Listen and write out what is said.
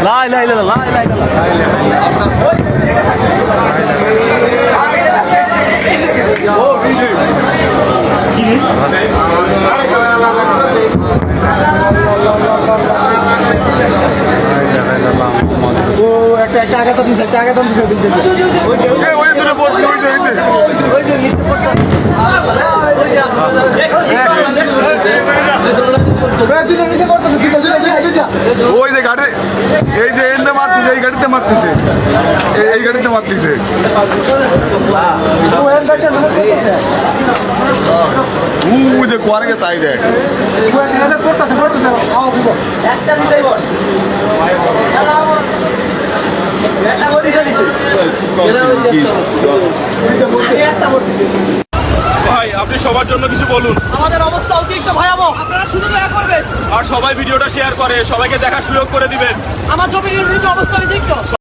লাই লাই লাই লাই লাই ও একটা একটা আগে তো দিছে আগে তো দিছে ওই দূরে বলছি ওই যে নিচে পড়তা ওই যে গাড়ি এই যে এনে মারতেছে এই গাড়িতে মারতেছে এই গাড়িতে মারতেছে ওই যে কোয়ারকে তাই দেয় ভাই আপনি সবার জন্য কিছু বলুন। আমাদের অবস্থা অতিরিক্ত ভয়াবহ, আপনারা শুধু দয়া করবেন আর সবাই ভিডিওটা শেয়ার করে সবাইকে দেখার সুযোগ করে দিবেন। আমার জমির অবস্থা আমি ঠিক তো।